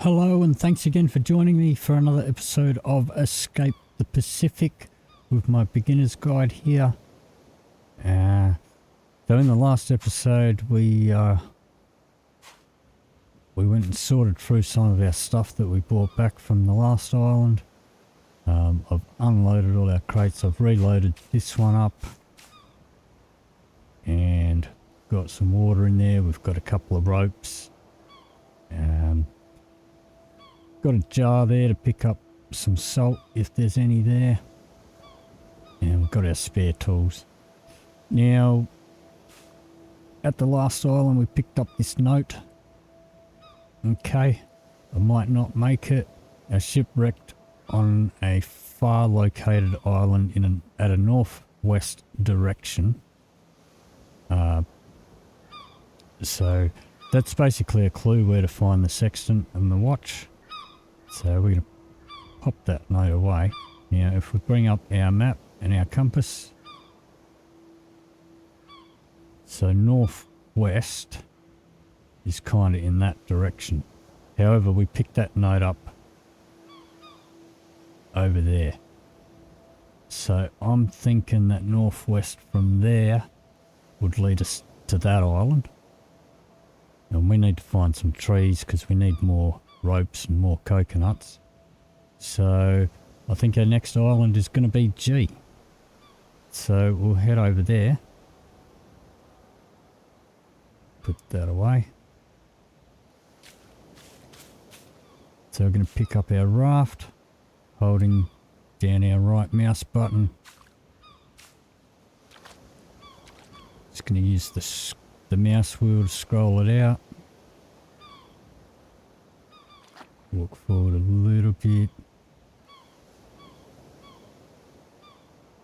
Hello and thanks again for joining me for another episode of Escape the Pacific with my beginner's guide here. So in the last episode we went and sorted through some of our stuff that we brought back from the last island. I've unloaded all our crates, I've reloaded this one up and got some water in there. We've got a couple of ropes. Got a jar there to pick up some salt if there's any there. And we've got our spare tools. Now, at the last island we picked up this note. Okay, I might not make it. I shipwrecked on a far located island at a northwest direction. So that's basically a clue where to find the Sextant and the Watch. So we're going to pop that note away. Now if we bring up our map and our compass, so northwest is kind of in that direction. However, we picked that note up over there. So I'm thinking that northwest from there would lead us to that island. And we need to find some trees because we need more ropes and more coconuts. So I think our next island is going to be G. So we'll head over there. Put that away. So we're going to pick up our raft, holding down our right mouse button. Just going to use the mouse wheel to scroll it out. Walk forward a little bit.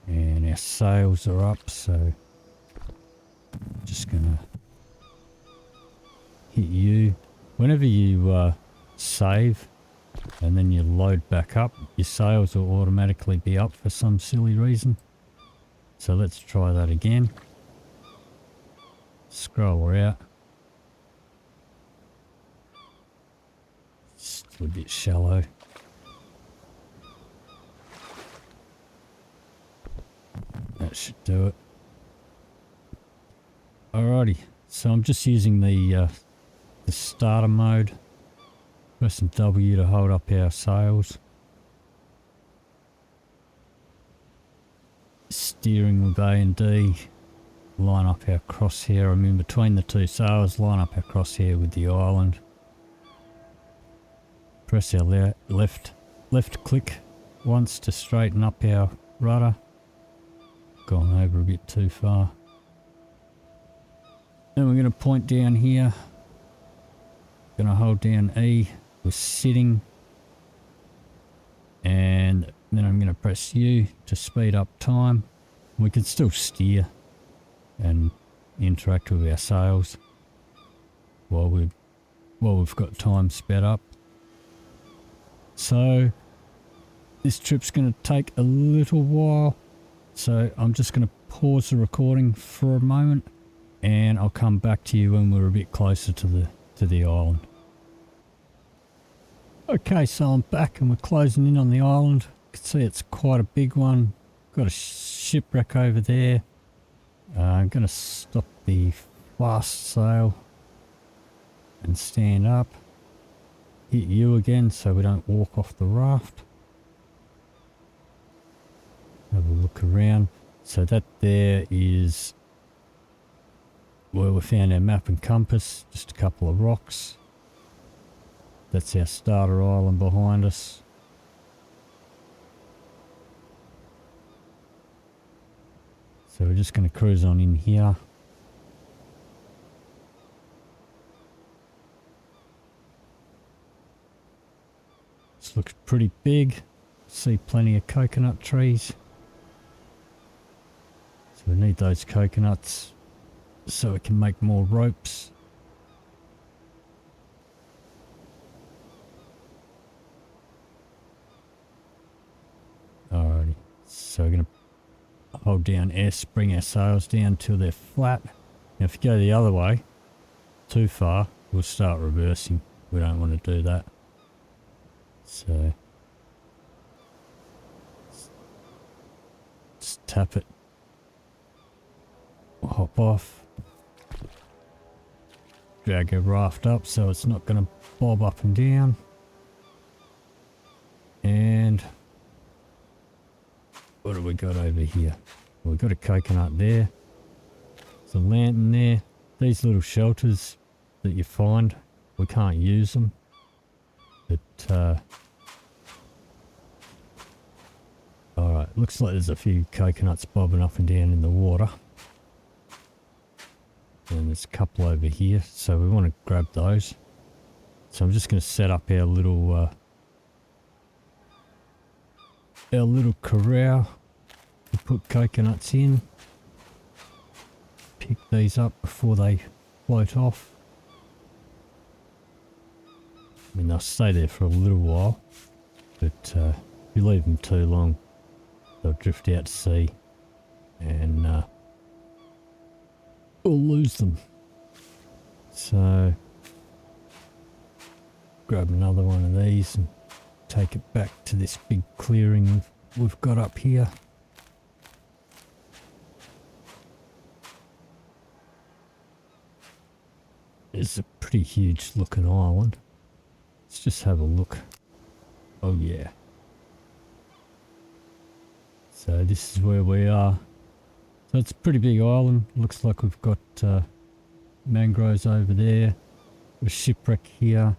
And our sails are up, so just going to hit U. Whenever you save and then you load back up, your sails will automatically be up for some silly reason. So let's try that again. Scroll her out. Still a bit shallow. That should do it. Alrighty, so I'm just using the starter mode. Pressing W to hold up our sails. Steering with A and D. Line up our crosshair. I'm in between the two sails. Line up our crosshair with the island. Press our left click once to straighten up our rudder. Gone over a bit too far. Then we're going to point down here. Going to hold down E. We're sitting. And then I'm going to press U to speed up time. We can still steer and interact with our sails while we've got time sped up. So this trip's going to take a little while, so I'm just going to pause the recording for a moment and I'll come back to you when we're a bit closer to the island. Okay, so I'm back and we're closing in on the island. You can see it's quite a big one. Got a shipwreck over there. I'm going to stop the fast sail and stand up. Hit U again so we don't walk off the raft. Have a look around. So that there is where we found our map and compass. Just a couple of rocks. That's our starter island behind us. So we're just going to cruise on in here. This looks pretty big. See plenty of coconut trees. So we need those coconuts so we can make more ropes. Alrighty, so we're going to hold down S, bring our sails down till they're flat. Now if you go the other way too far, we'll start reversing. We don't want to do that. So just tap it, hop off, drag your raft up so it's not going to bob up and down, and what have we got over here? We've got a coconut there, there's a lantern there. These little shelters that you find, we can't use them, but alright, looks like there's a few coconuts bobbing up and down in the water. And there's a couple over here, so we want to grab those. So I'm just going to set up our little corral to put coconuts in. Pick these up before they float off. I mean, they'll stay there for a little while, but if you leave them too long, they'll drift out to sea and we'll lose them. So grab another one of these and take it back to this big clearing we've got up here. It's a pretty huge looking island. Let's just have a look. Oh yeah. So this is where we are. So it's a pretty big island. Looks like we've got mangroves over there. A shipwreck here.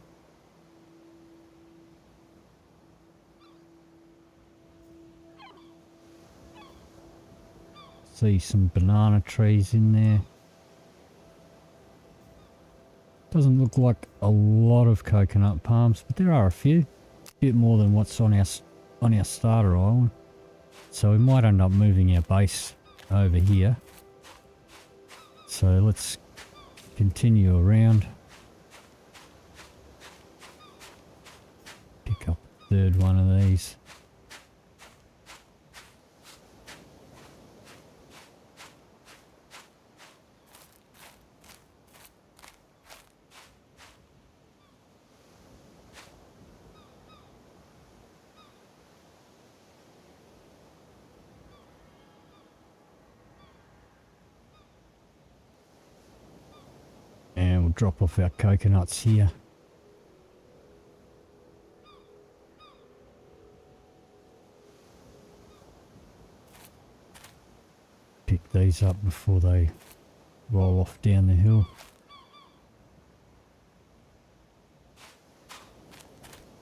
See some banana trees in there. Doesn't look like a lot of coconut palms, but there are a few. A bit more than what's on our starter island. So we might end up moving our base over here. So let's continue around. Pick up a third one of these. And we'll drop off our coconuts here. Pick these up before they roll off down the hill.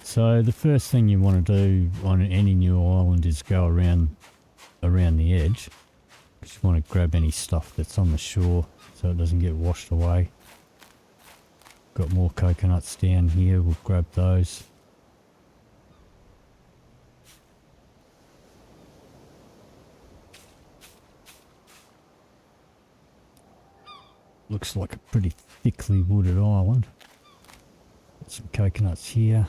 So the first thing you want to do on any new island is go around the edge. Just want to grab any stuff that's on the shore so it doesn't get washed away. Got more coconuts down here, we'll grab those. Looks like a pretty thickly wooded island. Got some coconuts here.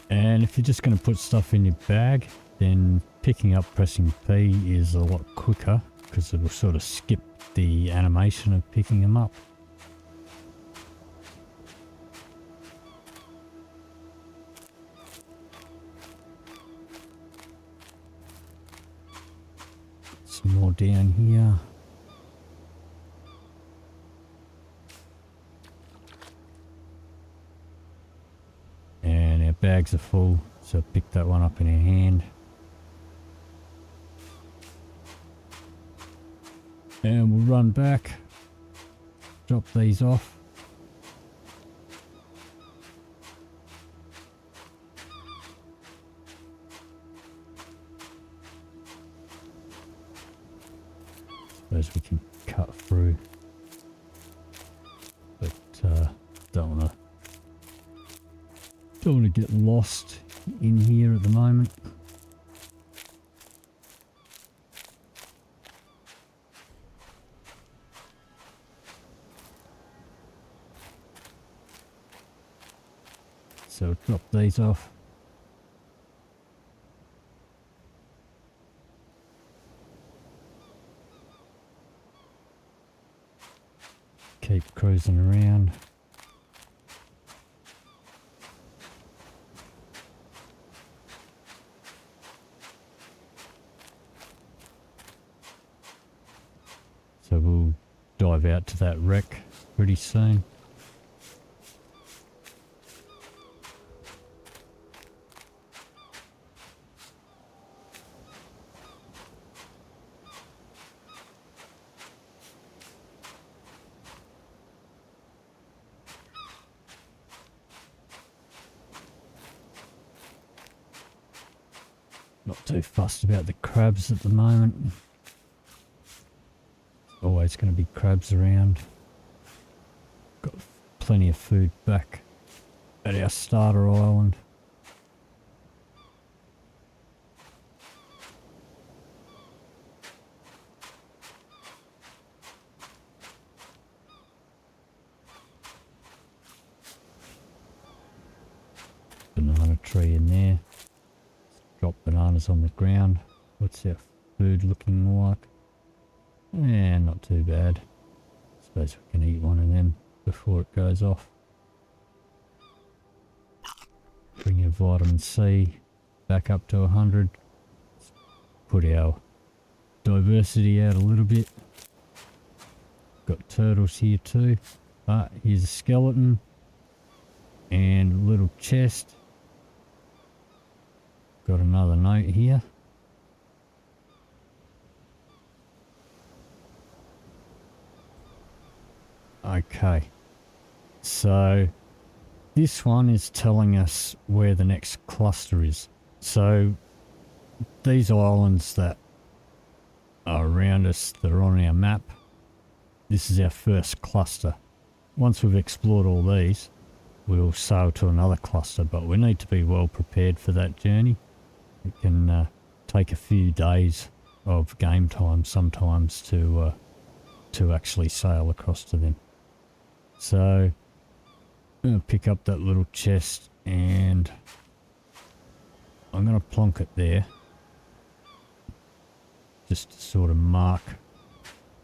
And if you're just going to put stuff in your bag, then picking up pressing P is a lot quicker because it will sort of skip the animation of picking them up. Some more down here. And our bags are full, so pick that one up in our hand. And we'll run back, drop these off. Suppose we can cut through, but don't want to get lost in here at the moment. So drop these off. keep cruising around. So we'll dive out to that wreck pretty soon. Not too fussed about the crabs at the moment. Always going to be crabs around. Got plenty of food back at our starter island. Banana tree in there. Drop bananas on the ground. What's our food looking like? Yeah, not too bad. Suppose we can eat one of them before it goes off. Bring your vitamin C back up to 100. Put our diversity out a little bit. Got turtles here too. Ah, here's a skeleton. And a little chest. Got another note here. Okay, so this one is telling us where the next cluster is. So these islands that are around us that are on our map, this is our first cluster. Once we've explored all these, we'll sail to another cluster, but we need to be well prepared for that journey. It can take a few days of game time sometimes to actually sail across to them. So I'm going to pick up that little chest and I'm going to plonk it there just to sort of mark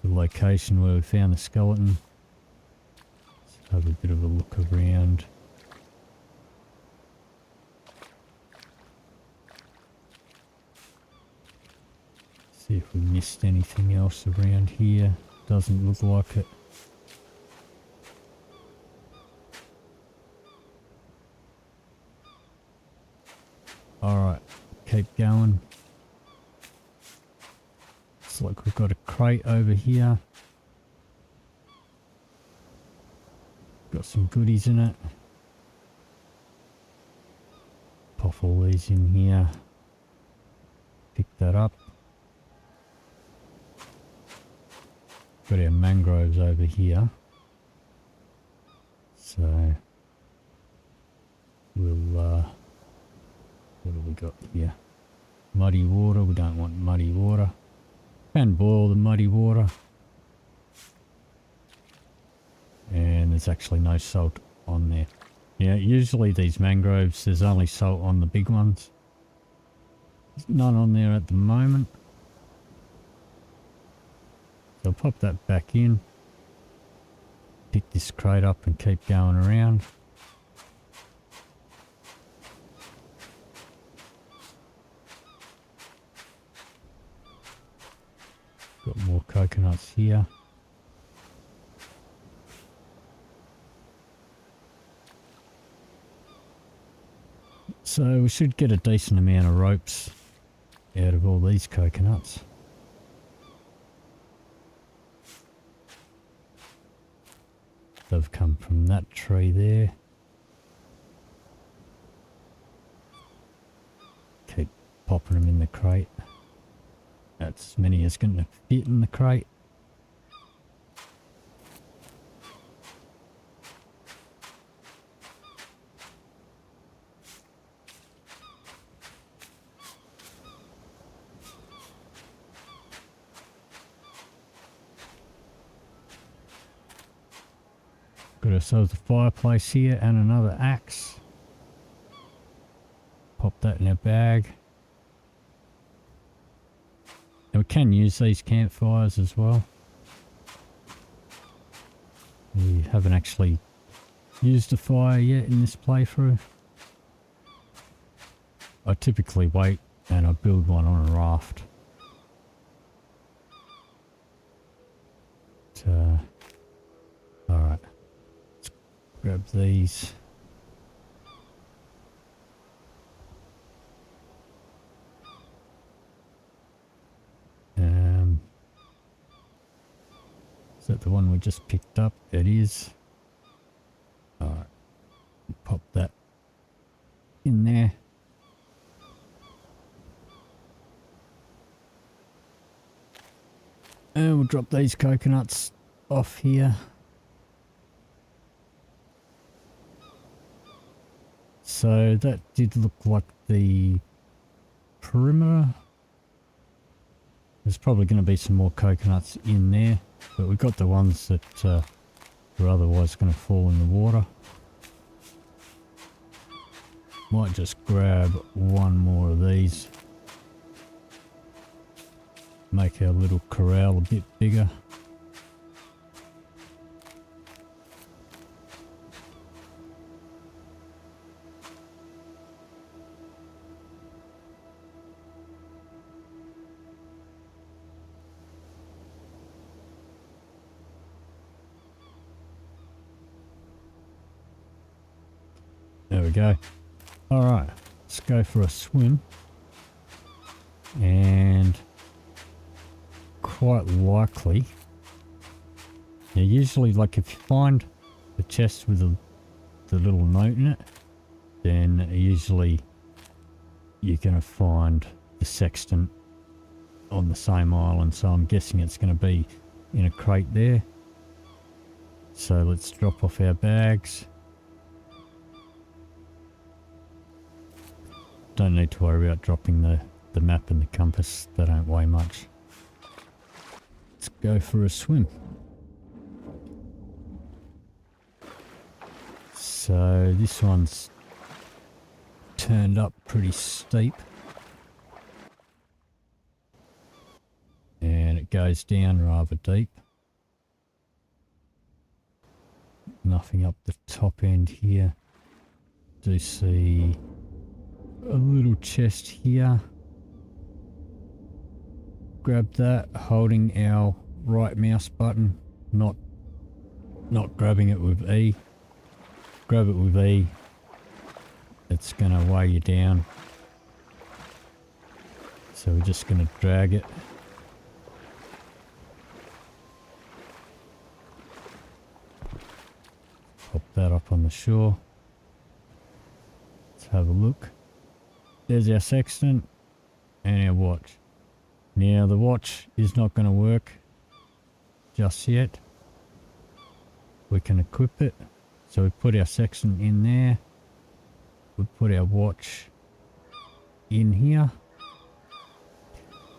the location where we found the skeleton. Let's have a bit of a look around. See if we missed anything else around here. Doesn't look like it. Alright, keep going. Looks like we've got a crate over here. Got some goodies in it. Pop all these in here. Pick that up. Got our mangroves over here. So we'll what have we got here? Muddy water. We don't want muddy water. Can boil the muddy water. And there's actually no salt on there. Yeah, usually these mangroves, there's only salt on the big ones. There's none on there at the moment. So I'll pop that back in. Pick this crate up and keep going around. Got more coconuts here. So we should get a decent amount of ropes out of all these coconuts. They've come from that tree there. Keep popping them in the crate. That's as many as going to fit in the crate. Got ourselves a fireplace here and another axe. Pop that in our bag. And we can use these campfires as well. We haven't actually used a fire yet in this playthrough. I typically wait and I build one on a raft. Alright, let's grab these. Is that the one we just picked up? It is. Alright, pop that in there. And we'll drop these coconuts off here. So that did look like the perimeter. There's probably going to be some more coconuts in there, but we got the ones that were otherwise going to fall in the water. Might just grab one more of these. Make our little corral a bit bigger. There we go. Alright, let's go for a swim. And quite likely, yeah, usually like if you find the chest with the little note in it, then usually you're going to find the sextant on the same island. So I'm guessing it's going to be in a crate there. So let's drop off our bags. Don't need to worry about dropping the map and the compass. They don't weigh much. Let's go for a swim. So this one's turned up pretty steep. And it goes down rather deep. Nothing up the top end here. Do see a little chest here. Grab that, holding our right mouse button, not grabbing it with E. Grab it with E. It's going to weigh you down. So we're just going to drag it. Pop that up on the shore. Let's have a look. There's our sextant and our watch. Now the watch is not going to work just yet. We can equip it. So we put our sextant in there. We put our watch in here.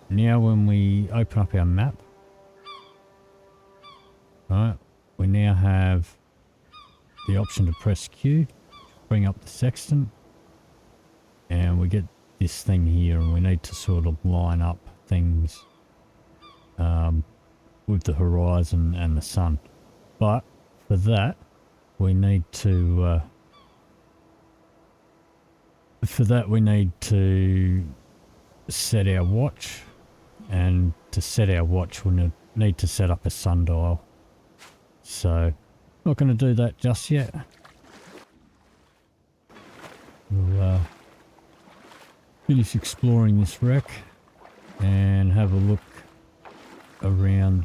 Now when we open up our map, right, we now have the option to press Q, bring up the sextant. And we get this thing here, and we need to sort of line up things with the horizon and the sun. But for that, we need to set our watch, and to set our watch, we need to set up a sundial. So, not going to do that just yet. We'll finish exploring this wreck and have a look around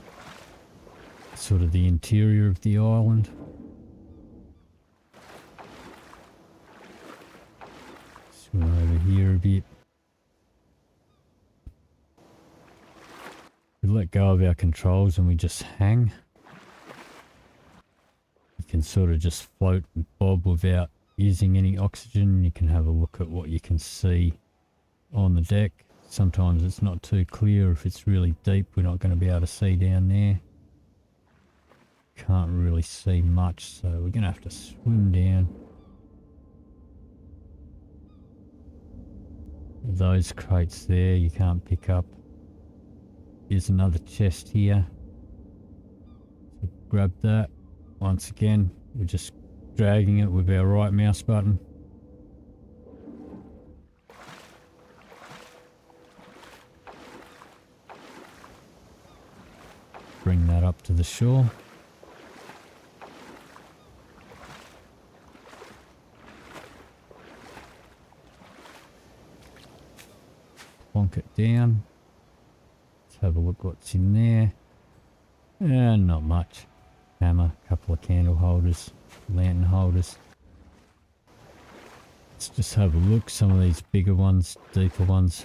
sort of the interior of the island. Swim over here a bit. We let go of our controls and we just hang. You can sort of just float and bob without using any oxygen. You can have a look at what you can see on the deck. Sometimes it's not too clear. If it's really deep, we're not going to be able to see down there. Can't really see much, so we're going to have to swim down. Those crates there you can't pick up. Here's another chest here. So grab that. Once again, we're just dragging it with our right mouse button. Bring that up to the shore. Plonk it down. Let's have a look what's in there. Not much. Hammer, couple of candle holders, lantern holders. Let's just have a look. Some of these bigger ones, deeper ones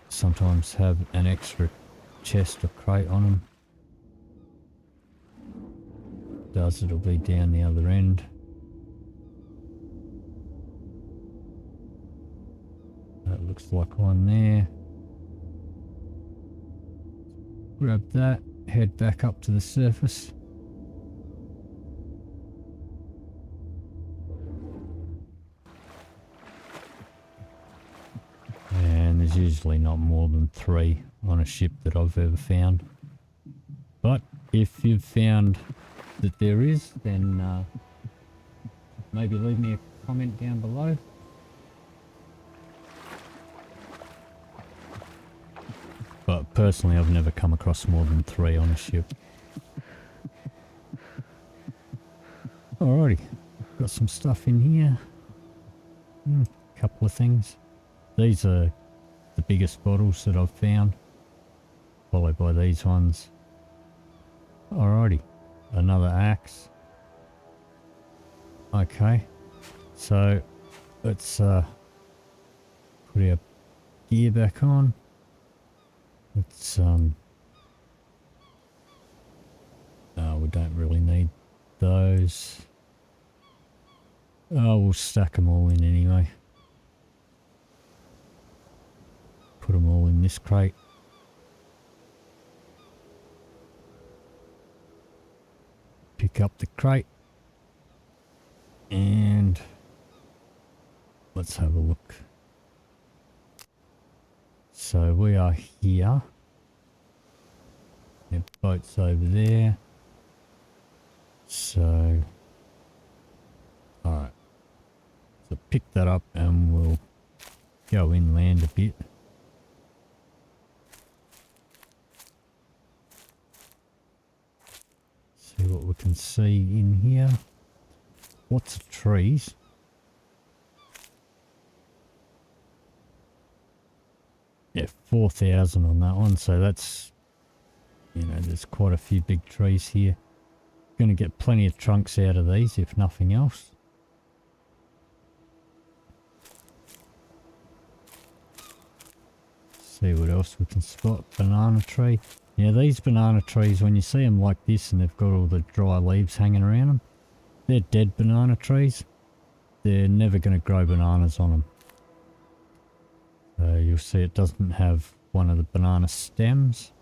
sometimes have an extra chest or crate on them. It'll be down the other end. That looks like one there. Grab that, head back up to the surface. And there's usually not more than 3 on a ship that I've ever found. But if you've found that there is, then maybe leave me a comment down below. But personally, I've never come across more than 3 on a ship. Alrighty, got some stuff in here. Couple of things. These are the biggest bottles that I've found, followed by these ones. Alrighty, another axe. Okay, so let's put our gear back on. Let's we don't really need those. We'll stack them all in anyway. Put them all in this crate. Pick up the crate. And let's have a look. So we are here. The boat's over there. So, alright. So pick that up and we'll go inland a bit. See what we can see in here. Lots of trees. Yeah, 4,000 on that one, so that's, you know, there's quite a few big trees here. Going to get plenty of trunks out of these, if nothing else. See what else we can spot. Banana tree. Now these banana trees, when you see them like this and they've got all the dry leaves hanging around them, they're dead banana trees. They're never going to grow bananas on them. You'll see it doesn't have one of the banana stems.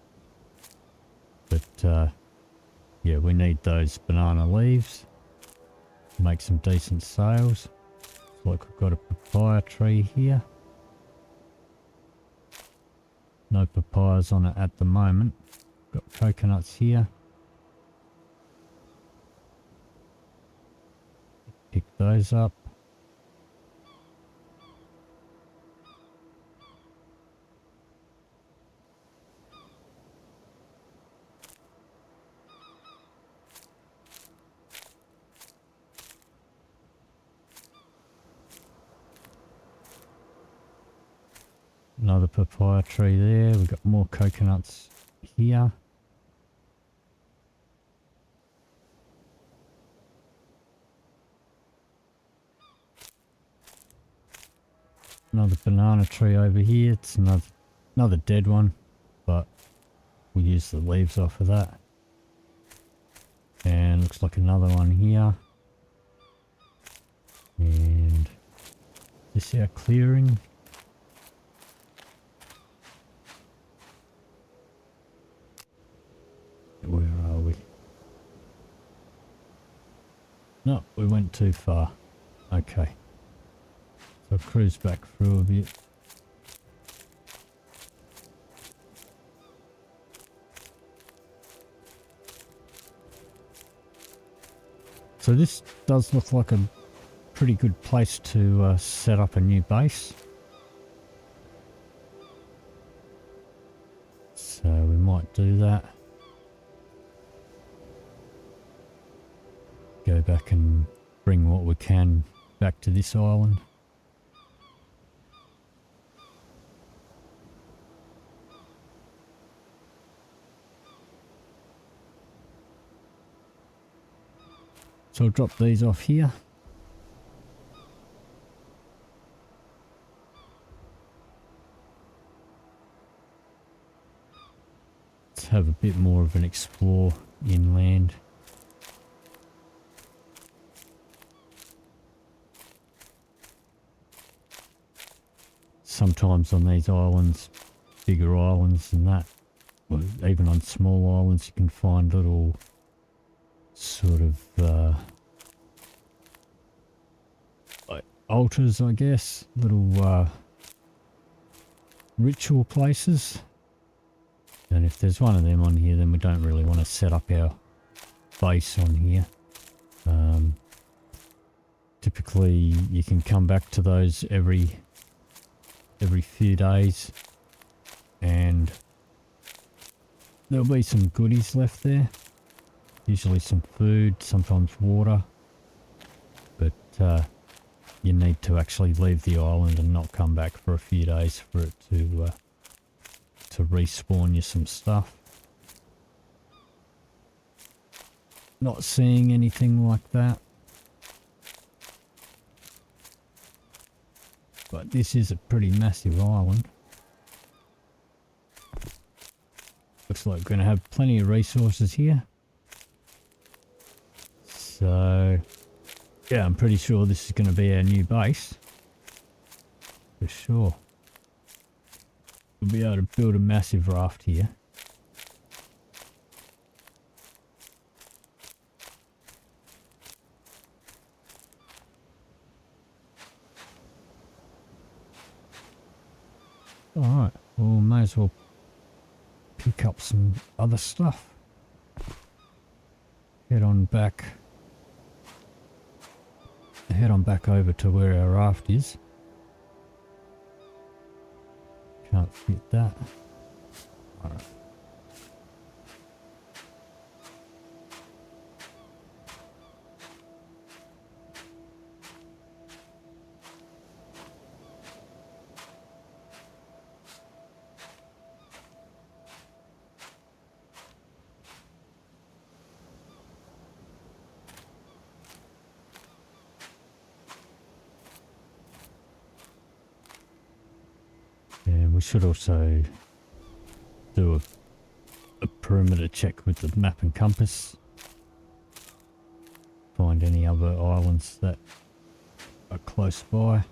But yeah, we need those banana leaves to make some decent sails. Like we've got a papaya tree here. No papayas on it at the moment. Got coconuts here. Pick those up. Another papaya tree there. We've got more coconuts here. Another banana tree over here. It's another dead one, but we'll use the leaves off of that. And looks like another one here. And this is our clearing. Where are we? No, we went too far. Okay. So cruise back through a bit. So this does look like a pretty good place to set up a new base. So we might do that. Go back and bring what we can back to this island. So I'll drop these off here. Let's have a bit more of an explore inland. Sometimes on these islands, bigger islands than that, well, even on small islands, you can find little sort of like altars, I guess, little ritual places. And if there's one of them on here, then we don't really want to set up our base on here. Typically, you can come back to those every few days, and there'll be some goodies left there. Usually some food, sometimes water, but you need to actually leave the island and not come back for a few days for it to respawn you some stuff. Not seeing anything like that. But this is a pretty massive island. Looks like we're going to have plenty of resources here. So, yeah, I'm pretty sure this is going to be our new base. For sure. We'll be able to build a massive raft here. Alright, well, may as well pick up some other stuff. Head on back over to where our raft is. Can't fit that. Alright. And we should also do a perimeter check with the map and compass. Find any other islands that are close by.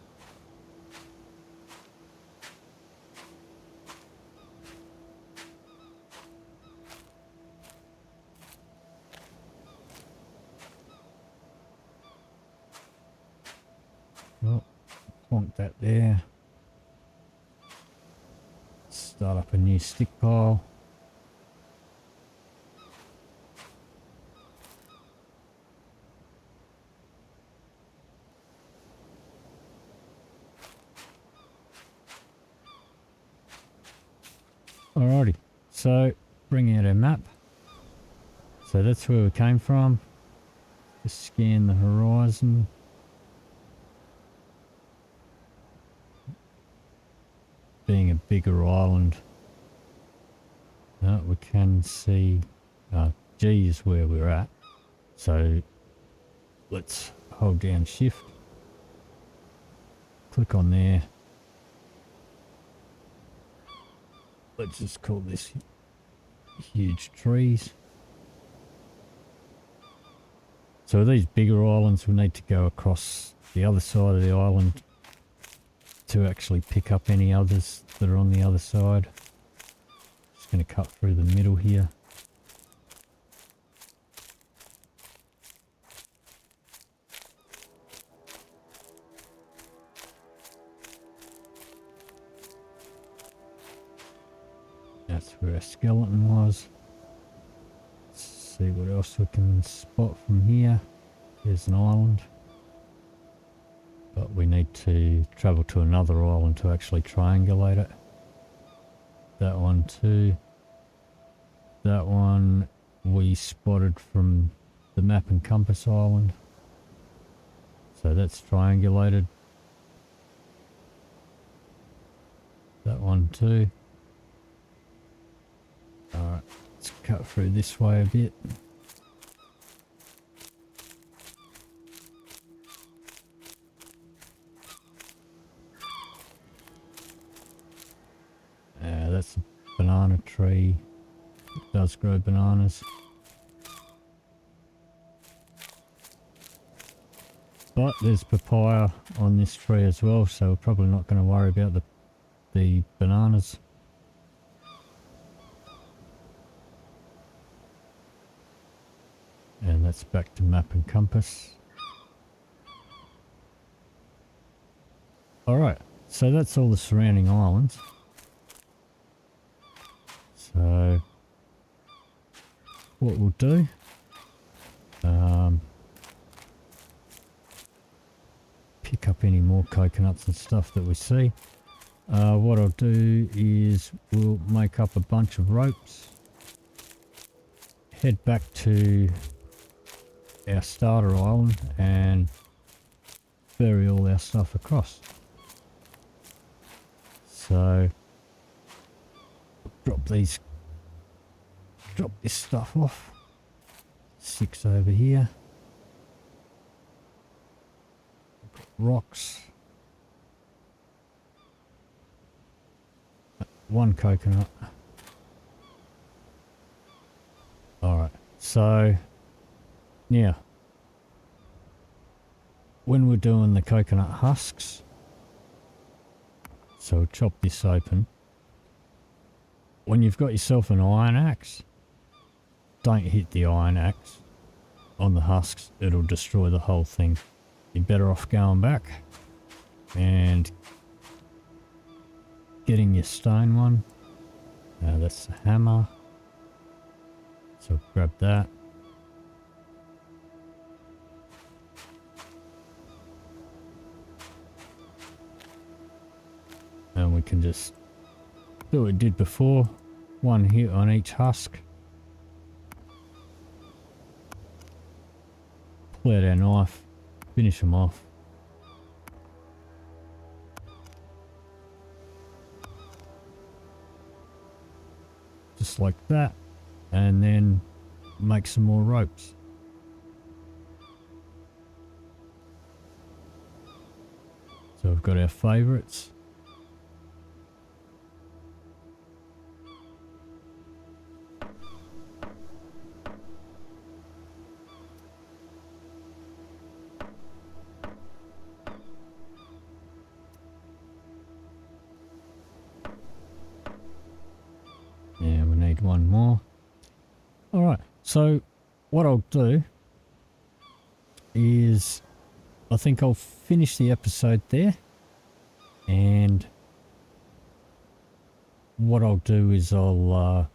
Well, plonk that there. Start up a new stick pile. Alrighty, so bring out our map. So that's where we came from. Just scan the horizon. Being a bigger island, we can see G is where we're at. So let's hold down shift, click on there. Let's just call this huge trees. So these bigger islands, we need to go across the other side of the island to actually pick up any others that are on the other side. Just going to cut through the middle here. That's where a skeleton was. Let's see what else we can spot from here. There's an island. But we need to travel to another island to actually triangulate it. That one too. That one we spotted from the map and compass island. So that's triangulated. That one too. Alright, let's cut through this way a bit. That's a banana tree. It does grow bananas. But there's papaya on this tree as well, so we're probably not going to worry about the bananas. And that's back to map and compass. Alright, so that's all the surrounding islands. So what we'll do, pick up any more coconuts and stuff that we see. What I'll do is we'll make up a bunch of ropes, head back to our starter island and ferry all our stuff across. So drop this stuff off. 6 over here. Rocks. 1 coconut. Alright, so now when we're doing the coconut husks, so chop this open. When you've got yourself an iron axe, don't hit the iron axe on the husks, it'll destroy the whole thing. You're better off going back and getting your stone one. That's the hammer, so grab that. And we can just do what we did before, 1 hit on each husk. Pull out our knife, finish them off. Just like that, and then make some more ropes. So we've got our favourites. Yeah, we need 1 more. Alright, so what I'll do is I think I'll finish the episode there, and what I'll do is I'll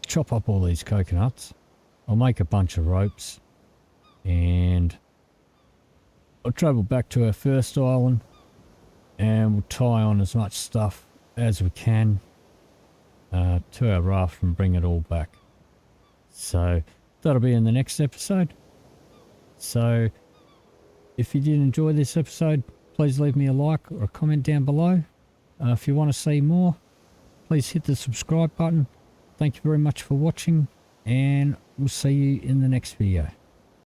chop up all these coconuts, I'll make a bunch of ropes, and I'll travel back to our first island and we'll tie on as much stuff as we can to our raft and bring it all back. So that'll be in the next episode. So if you did enjoy this episode, please leave me a like or a comment down below. If you want to see more, please hit the subscribe button. Thank you very much for watching, and we'll see you in the next video.